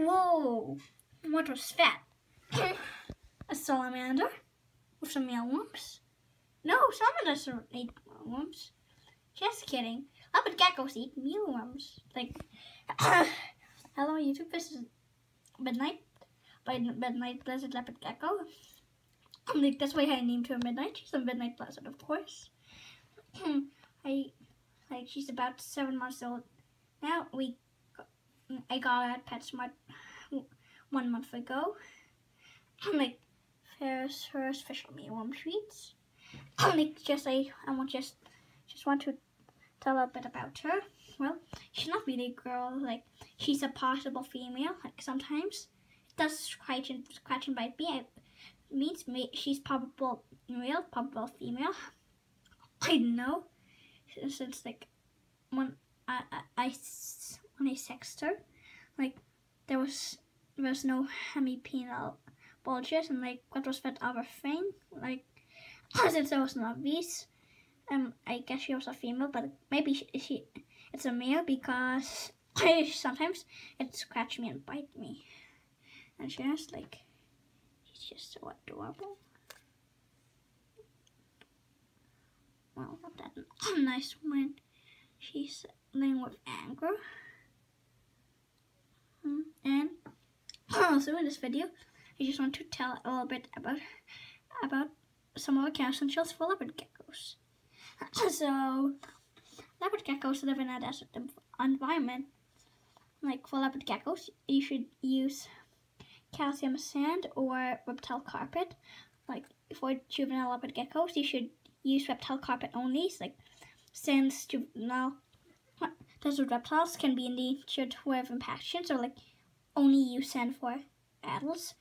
Whoa! What was that? A salamander with some mealworms? No, salamanders don't eat mealworms. Just kidding. Leopard geckos eat mealworms. Like, hello YouTube, this is Midnight by Midnight Blizzard Leopard Gecko. Like, that's why I named her Midnight. She's a Midnight Blizzard, of course. She's about 7 months old now. I got her at PetSmart 1 month ago. Like, there's her special mealworm treats. Like, I just want to tell a bit about her. Well, she's not really a girl. Like, she's a possible female. Like, sometimes it does scratch and bite me. It means she's probable male, probable female. I don't know. Since like when I sexed her, like there was no hemipenal bulges, and like what was that other thing? Like since there was no obvious, I guess she was a female, but maybe it's a male because sometimes it scratch me and bite me, and she's just so adorable. Well, not that nice when she's laying with anger. And also in this video, I just want to tell a little bit about some of the calcium shells for leopard geckos. So, leopard geckos live in a desert environment. Like for leopard geckos, you should use calcium sand or reptile carpet. Like for juvenile leopard geckos, you should use reptile carpet only, like since juvenile desert reptiles can be endangered with impaction, so like only use sand for adults,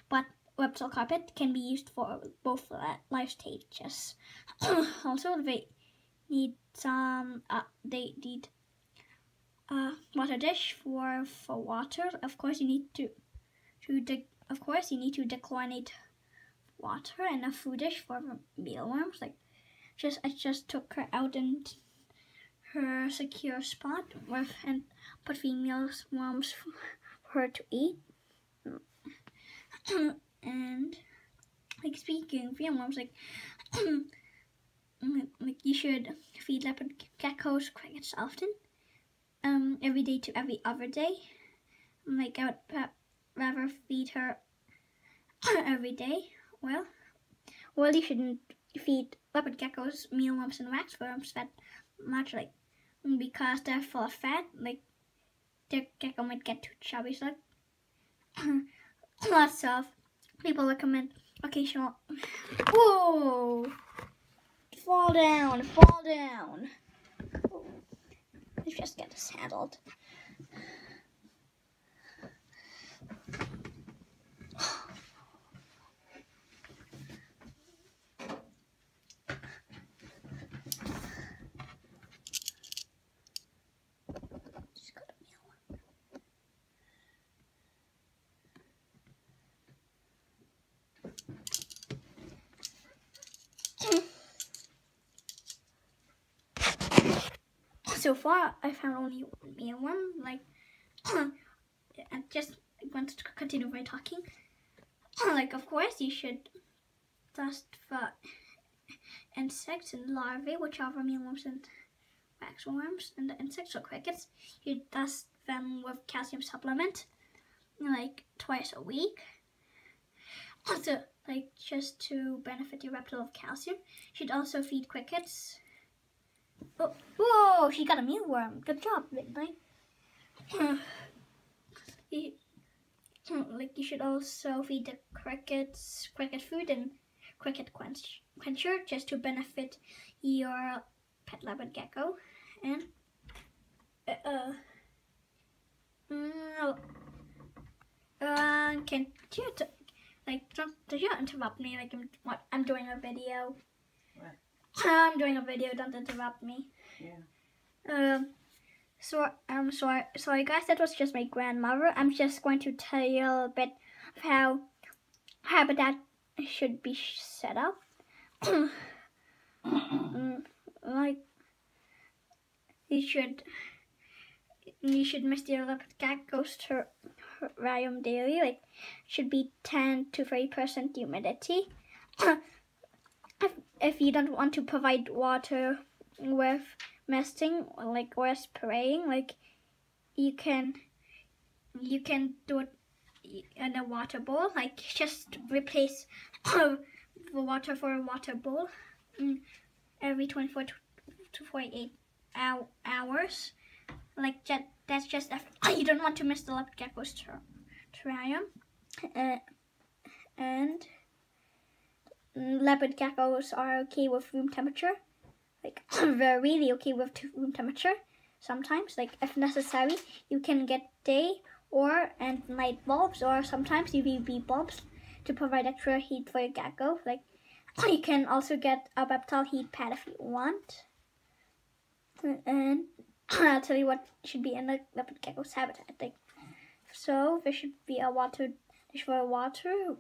but reptile carpet can be used for both life stages. Also, they need water dish for water. Of course, you need to dechlorinate water, and a food dish for mealworms. Like, I just took her out in her secure spot and put female worms for her to eat. And like speaking of mealworms, like you should feed leopard geckos crickets often, every day to every other day. Like I would rather feed her every day. Well, you shouldn't feed leopard geckos mealworms and waxworms that much, like because they're full of fat. Like their gecko might get too chubby. So lots of people recommend occasional. Whoa! Fall down! Let's just get this handled. So far, I found only one mealworm. Like, I just want to continue by talking. Like, of course, you should dust for insects and larvae, which are mealworms and waxworms, and the insects or crickets. You dust them with calcium supplement, like twice a week. Also, like just to benefit your reptile of calcium, you should also feed crickets. Oh, whoa! She got a mealworm. Good job, Midnight. You should also feed the crickets cricket food and cricket quencher just to benefit your pet leopard gecko. And can you don't you interrupt me? Like I'm doing a video. What? I'm doing a video. Don't interrupt me. Yeah. Sorry guys, that was just my grandmother. I'm just going to tell you a little bit of how habitat should be set up. Like you should mix your leopard geckos to terrarium daily. Like, should be 10 to 30% humidity. If you don't want to provide water with misting or spraying, like you can do it in a water bowl. Like, just replace the water for a water bowl every 24 to 48 hours. Like, that's just if you don't want to miss the leopard gecko's terrarium. And leopard geckos are okay with room temperature. Like, they're really okay with room temperature. Sometimes, like, if necessary, you can get day and night bulbs, or sometimes UVB bulbs to provide extra heat for your gecko. Like, you can also get a reptile heat pad if you want. And I'll tell you what should be in the leopard gecko's habitat. Like, so there should be a water dish for water.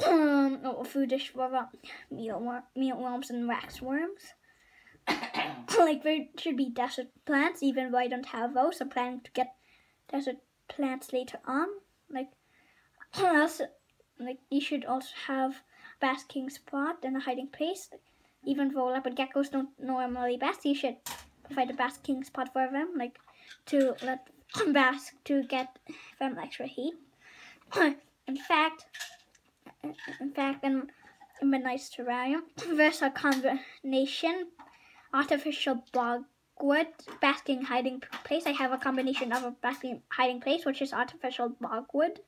A food dish for mealworms and waxworms. Like, there should be desert plants, even though I don't have those. I'm planning to get desert plants later on. Like, also, like, you should also have basking spot and a hiding place. Even though leopard geckos don't normally bask, you should provide a basking spot for them, like, to let them bask to get them extra heat. In fact, in Midnight's terrarium, there's a combination artificial bogwood basking hiding place. I have a combination of a basking hiding place, which is artificial bogwood,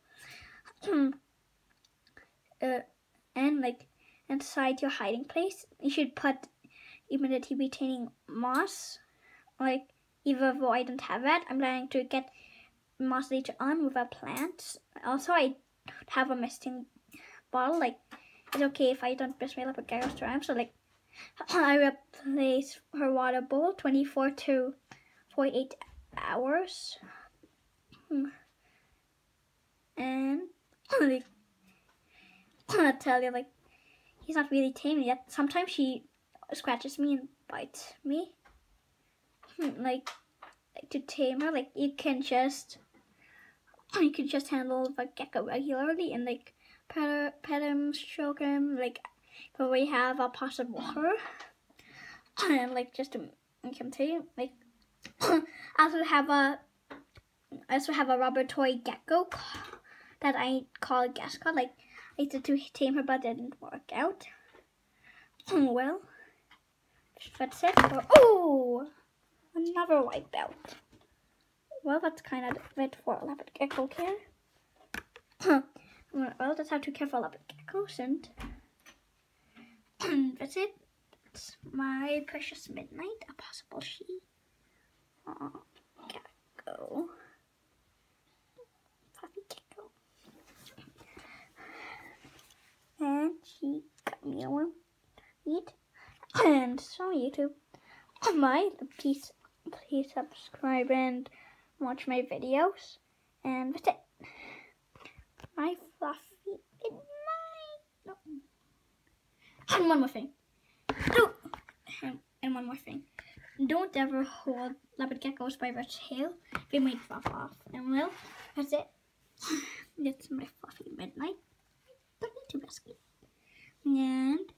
and like inside your hiding place, you should put humidity retaining moss. Like, even though I don't have that, I'm planning to get moss later on with a plant. Also, I have a misting bottle. Like, it's okay if I don't miss my leopard gecko's terrarium. So, like, I replace her water bowl 24 to 48 hours. And like, I'll tell you, like, he's not really tame yet. Sometimes she scratches me and bites me. Like to tame her, like, you can just handle the gecko regularly and like pet him, stroke him, like, but we have a pot of water and like just to make him tame. Like, I also have a rubber toy gecko that I call Gesca. Like, I tried to tame her, but it didn't work out. Well, that's it for another white belt. Well, that's kind of it for leopard gecko care. Well, that's how to care for leopard geckos, and that's it. It's my precious Midnight, a possible she. Gecko. Puppy gecko. And she got me a worm meat. And so YouTube, please subscribe and watch my videos. And that's it. My fluffy Midnight. No. And one more thing. And one more thing. Don't ever hold leopard geckos by their tail. They might fall off. And well, that's it. That's my fluffy Midnight. Don't need to rescue. And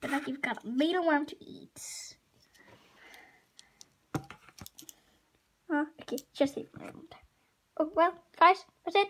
but like, you've got a mealworm to eat. Oh, okay, just leave it around. Oh well, guys, that's it.